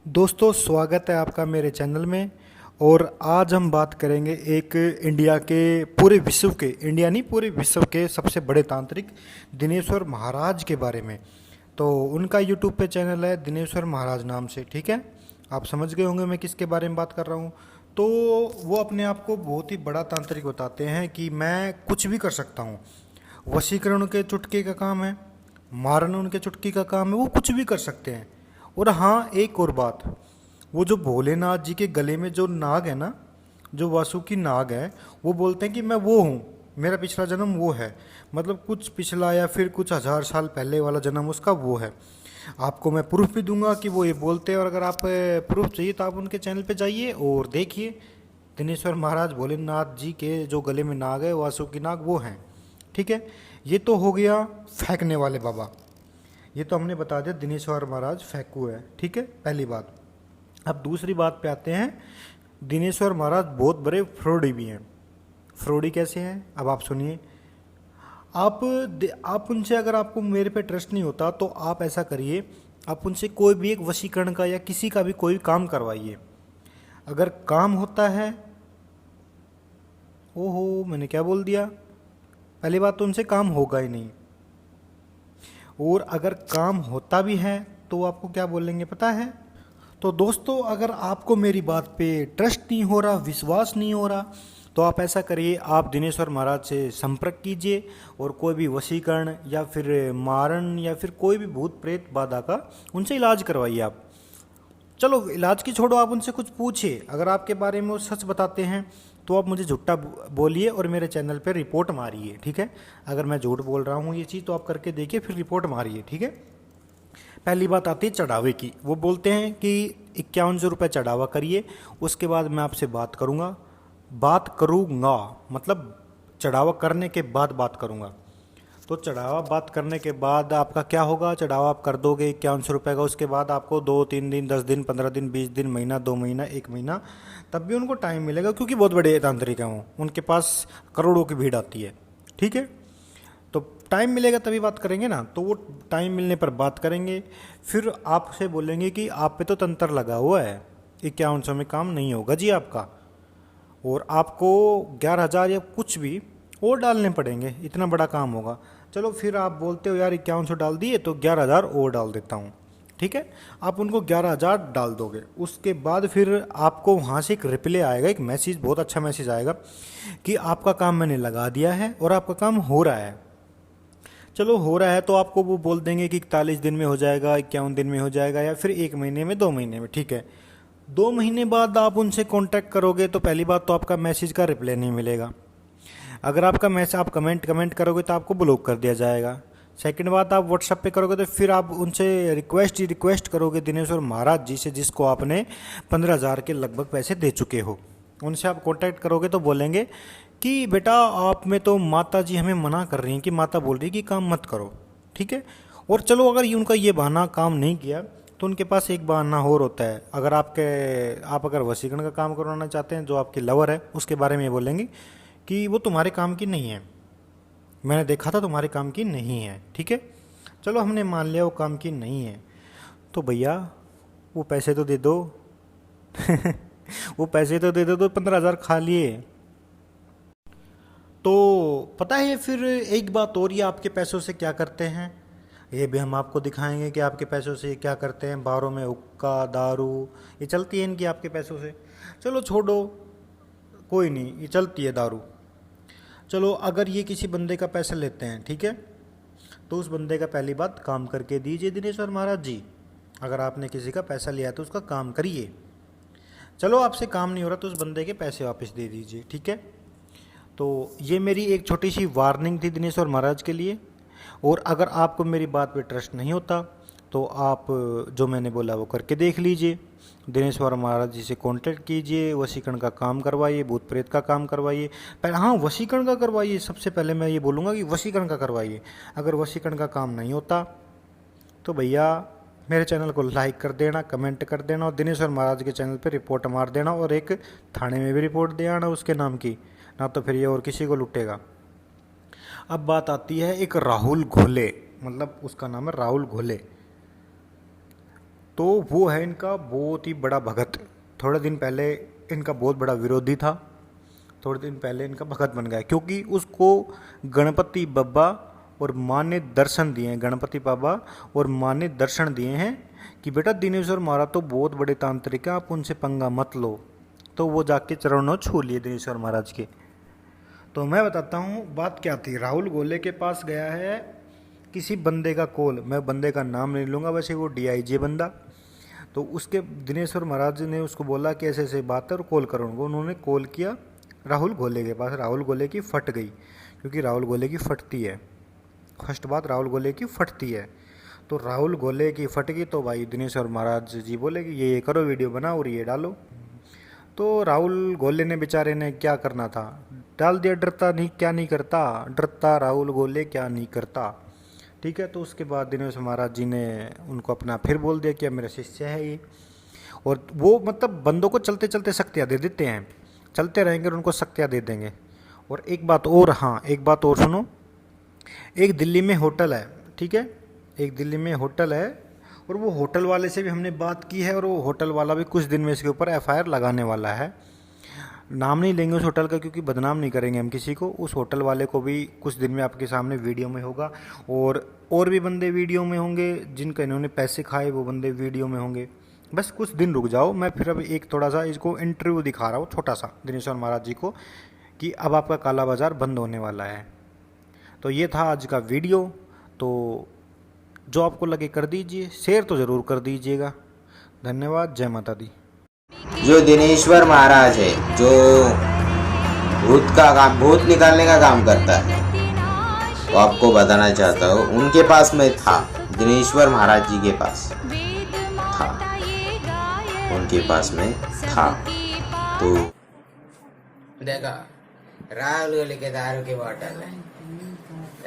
दोस्तों, स्वागत है आपका मेरे चैनल में। और आज हम बात करेंगे एक इंडिया के पूरे विश्व के, इंडिया नहीं पूरे विश्व के सबसे बड़े तांत्रिक दिनेश्वर महाराज के बारे में। तो उनका यूट्यूब पे चैनल है दिनेश्वर महाराज नाम से, ठीक है। आप समझ गए होंगे मैं किसके बारे में बात कर रहा हूँ। तो वो अपने आप को बहुत ही बड़ा तांत्रिक बताते हैं कि मैं कुछ भी कर सकता हूँ। वशीकरण उनके चुटकी का काम है, मारना उनके चुटकी का काम है, वो कुछ भी कर सकते हैं। और हाँ, एक और बात, वो जो भोलेनाथ जी के गले में जो नाग है ना, जो वासुकी नाग है, वो बोलते हैं कि मैं वो हूँ, मेरा पिछला जन्म वो है। मतलब कुछ पिछला या फिर कुछ हजार साल पहले वाला जन्म उसका वो है। आपको मैं प्रूफ भी दूंगा कि वो ये बोलते हैं। और अगर आप प्रूफ चाहिए तो आप उनके चैनल पे जाइए और देखिए। दिनेश्वर महाराज भोलेनाथ जी के जो गले में नाग है, वासुकी नाग, वो हैं, ठीक है। ये तो हो गया फेंकने वाले बाबा। ये तो हमने बता दिया दिनेश्वर महाराज फेंकू है, ठीक है, पहली बात। अब दूसरी बात पे आते हैं। दिनेश्वर महाराज बहुत बड़े फ्रॉडी भी हैं। फ्रॉडी कैसे हैं, अब आप सुनिए। आप उनसे, अगर आपको मेरे पे ट्रस्ट नहीं होता तो आप ऐसा करिए, आप उनसे कोई भी एक वशीकरण का या किसी का भी कोई काम करवाइए। अगर काम होता है, ओहो मैंने क्या बोल दिया, पहली बात तो उनसे काम होगा ही नहीं। और अगर काम होता भी है तो आपको क्या बोलेंगे पता है। तो दोस्तों, अगर आपको मेरी बात पे ट्रस्ट नहीं हो रहा, विश्वास नहीं हो रहा, तो आप ऐसा करिए, आप दिनेश्वर महाराज से संपर्क कीजिए और कोई भी वशीकरण या फिर मारण या फिर कोई भी भूत प्रेत बाधा का उनसे इलाज करवाइए आप। चलो इलाज की छोड़ो, आप उनसे कुछ पूछिए। अगर आपके बारे में वो सच बताते हैं तो आप मुझे झूठा बोलिए और मेरे चैनल पे रिपोर्ट मारिए, ठीक है। अगर मैं झूठ बोल रहा हूँ ये चीज़ तो आप करके देखिए, फिर रिपोर्ट मारिए, ठीक है। पहली बात आती है चढ़ावे की। वो बोलते हैं कि 5100 रुपये चढ़ावा करिए, उसके बाद मैं आपसे बात करूँगा, मतलब चढ़ावा करने के बाद बात करूँगा। तो चढ़ावा बात करने के बाद आपका क्या होगा, चढ़ावा आप कर दोगे 5100 रुपये का, उसके बाद आपको 2-3 दिन, 10 दिन, 15 दिन, 20 दिन, महीना, 2 महीना, 1 महीना, तब भी उनको टाइम मिलेगा, क्योंकि बहुत बड़े तांत्रिक हैं वो, उनके पास करोड़ों की भीड़ आती है, ठीक है। तो टाइम मिलेगा तभी बात करेंगे ना, तो वो टाइम मिलने पर बात करेंगे। फिर आपसे बोलेंगे कि आप पे तो तंत्र लगा हुआ है, 5100 में काम नहीं होगा जी आपका, और आपको 11,000 या कुछ भी और डालने पड़ेंगे, इतना बड़ा काम होगा। चलो फिर आप बोलते हो यार 5100 डाल दिए तो 11,000 और डाल देता हूँ, ठीक है। आप उनको 11,000 डाल दोगे, उसके बाद फिर आपको वहाँ से एक रिप्ले आएगा, एक मैसेज, बहुत अच्छा मैसेज आएगा कि आपका काम मैंने लगा दिया है और आपका काम हो रहा है। चलो हो रहा है तो आपको वो बोल देंगे कि 41 दिन में हो जाएगा, 51 दिन में हो जाएगा, या फिर 1 महीने में, 2 महीने में, ठीक है। 2 महीने बाद आप उनसे कांटेक्ट करोगे तो पहली बात तो आपका मैसेज का रिप्लाई नहीं मिलेगा। अगर आपका मैसेज आप कमेंट करोगे तो आपको ब्लॉक कर दिया जाएगा। सेकंड बात, आप व्हाट्सएप पे करोगे तो फिर आप उनसे रिक्वेस्ट करोगे दिनेश्वर महाराज जी से, जिसको आपने 15,000 के लगभग पैसे दे चुके हो। उनसे आप कांटेक्ट करोगे तो बोलेंगे कि बेटा आप में तो माता जी हमें मना कर रही हैं, कि माता बोल रही है कि काम मत करो, ठीक है। और चलो अगर ये उनका ये बहाना काम नहीं किया तो उनके पास एक बहाना और होता है। अगर आप अगर वशीकरण का काम करवाना चाहते हैं, जो आपकी लवर है उसके बारे में ये बोलेंगे कि वो तुम्हारे काम की नहीं है, मैंने देखा था तुम्हारे काम की नहीं है, ठीक है। चलो हमने मान लिया वो काम की नहीं है, तो भैया वो पैसे तो दे दो। वो पैसे तो दे दो, तो 15,000 खा लिए। तो पता है फिर एक बात और, ये आपके पैसों से क्या करते हैं, ये भी हम आपको दिखाएंगे कि आपके पैसों से क्या करते हैं। बारों में हुक्का, दारू, ये चलती है इनकी आपके पैसों से। चलो छोड़ो, कोई नहीं, ये चलती है दारू। चलो अगर ये किसी बंदे का पैसा लेते हैं, ठीक है, तो उस बंदे का पहली बात काम करके दीजिए दिनेश्वर महाराज जी। अगर आपने किसी का पैसा लिया तो उसका काम करिए। चलो आपसे काम नहीं हो रहा तो उस बंदे के पैसे वापस दे दीजिए, ठीक है। तो ये मेरी एक छोटी सी वार्निंग थी दिनेश्वर महाराज के लिए। और अगर आपको मेरी बात पे ट्रस्ट नहीं होता तो आप जो मैंने बोला वो करके देख लीजिए। दिनेश्वर महाराज जी से कांटेक्ट कीजिए, वशीकरण का काम करवाइए, भूत प्रेत का काम करवाइए। पहले हाँ, वशीकरण का करवाइए, सबसे पहले मैं ये बोलूँगा कि वशीकरण का करवाइए। अगर वशीकरण का काम नहीं होता तो भैया मेरे चैनल को लाइक कर देना, कमेंट कर देना, और दिनेश्वर महाराज के चैनल पे रिपोर्ट मार देना, और एक थाने में भी रिपोर्ट दे आना उसके नाम की, ना तो फिर ये और किसी को लुटेगा। अब बात आती है एक राहुल घोले, मतलब उसका नाम है राहुल घोले। तो वो है इनका बहुत ही बड़ा भगत। थोड़े दिन पहले इनका बहुत बड़ा विरोधी था, थोड़े दिन पहले इनका भगत बन गया, क्योंकि उसको गणपति बब्बा और माँ ने दर्शन दिए हैं, गणपति बाबा और माँ ने दर्शन दिए हैं कि बेटा दिनेश्वर महाराज तो बहुत बड़े तांत्रिक हैं, आप उनसे पंगा मत लो। तो वो जाके चरणों छू लिए दिनेश्वर महाराज के। तो मैं बताता हूँ बात क्या थी। राहुल गोले के पास गया है किसी बंदे का कॉल, मैं बंदे का नाम नहीं लूँगा, वैसे वो DIJ बंदा। तो उसके दिनेश्वर महाराज ने उसको बोला कि ऐसे ऐसे बात है और कॉल करो उनको। उन्होंने कॉल किया राहुल गोले के पास। राहुल गोले की फट गई, क्योंकि राहुल गोले की फटती है। फर्स्ट बात राहुल गोले की फटती है। तो राहुल गोले की फट गई तो भाई दिनेश्वर महाराज जी बोले कि ये करो, वीडियो बनाओ और ये डालो। तो राहुल गोले ने बेचारे ने क्या करना था, डाल दिया। डरता नहीं क्या नहीं करता, डरता राहुल गोले क्या नहीं करता। ठीक है। तो उसके बाद दिनेश्वर महाराज जी ने उनको अपना फिर बोल दिया कि मेरा शिष्य है ये। और वो मतलब बंदों को चलते चलते शक्तियाँ दे देते हैं, चलते रहेंगे और उनको शक्तियाँ दे देंगे। और एक बात और, हाँ एक बात और सुनो। एक दिल्ली में होटल है, ठीक है, एक दिल्ली में होटल है और वो होटल वाले से भी हमने बात की है और वो होटल वाला भी कुछ दिन में इसके ऊपर FIR लगाने वाला है। नाम नहीं लेंगे उस होटल का, क्योंकि बदनाम नहीं करेंगे हम किसी को। उस होटल वाले को भी कुछ दिन में आपके सामने वीडियो में होगा, और भी बंदे वीडियो में होंगे जिनका इन्होंने पैसे खाए, वो बंदे वीडियो में होंगे। बस कुछ दिन रुक जाओ, मैं फिर अभी एक थोड़ा सा इसको इंटरव्यू दिखा रहा हूँ छोटा सा दिनेश्वर महाराज जी को, कि अब आपका काला बाजार बंद होने वाला है। तो ये था आज का वीडियो। तो जो आपको लगे कर दीजिए, शेयर तो ज़रूर कर दीजिएगा। धन्यवाद। जय माता दी। जो दिनेश्वर महाराज है, जो भूत निकालने का काम करता है, वो आपको बताना चाहता हूँ। उनके पास में था, दिनेश्वर महाराज जी के पास था, उनके पास में था। तो देखो राहुल गोले के दारू की बोतल है,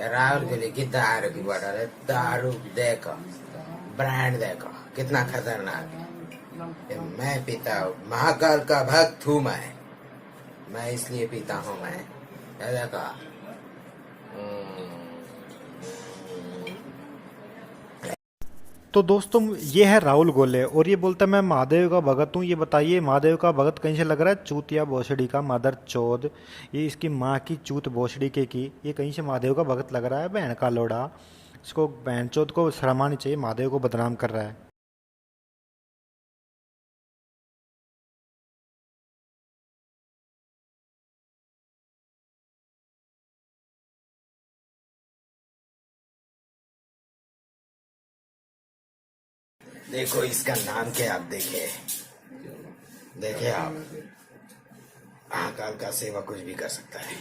राहुल गोले की दारू की बोतल है। दारू देखो, ब्रांड देखो कितना खतरनाक है। मैं पीता हूँ, महाकाल का भक्त हूँ मैं इसलिए पीता हूँ। मैं देखो तो दोस्तों ये है राहुल गोले और ये बोलता है मैं महादेव का भगत हूँ। ये बताइए महादेव का भगत कहीं से लग रहा है? चूतिया भोसड़ी का मदर चौध, ये इसकी माँ की चूत भोसड़ी के की, ये कहीं से महादेव का भगत लग रहा है? बहन का लोड़ा, इसको बहन चौथ को शर्म आनी चाहिए, महादेव को बदनाम कर रहा है। देखो इसका नाम क्या, आप देखे आप, महाकाल का सेवा कुछ भी कर सकता है।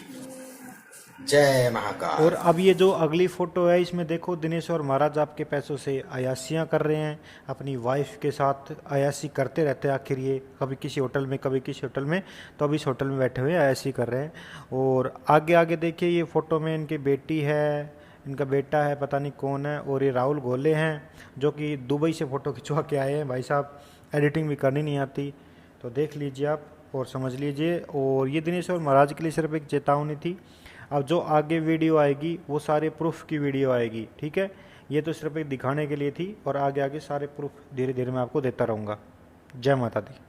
जय महाकाल। और अब ये जो अगली फोटो है इसमें देखो दिनेश्वर महाराज आपके पैसों से अयासियाँ कर रहे हैं, अपनी वाइफ के साथ अयासी करते रहते हैं। आखिर ये कभी किसी होटल में कभी किसी होटल में, तो अभी इस होटल में बैठे हुए अयासी कर रहे हैं। और आगे आगे देखिए ये फ़ोटो में इनकी बेटी है, इनका बेटा है, पता नहीं कौन है। और ये राहुल गोले हैं जो कि दुबई से फ़ोटो खिंचवा के आए हैं। भाई साहब एडिटिंग भी करनी नहीं आती, तो देख लीजिए आप और समझ लीजिए। और ये दिनेश्वर महाराज के लिए सिर्फ एक चेतावनी थी। अब जो आगे वीडियो आएगी वो सारे प्रूफ की वीडियो आएगी, ठीक है। ये तो सिर्फ एक दिखाने के लिए थी और आगे आगे सारे प्रूफ धीरे धीरे मैं आपको देता रहूँगा। जय माता दी।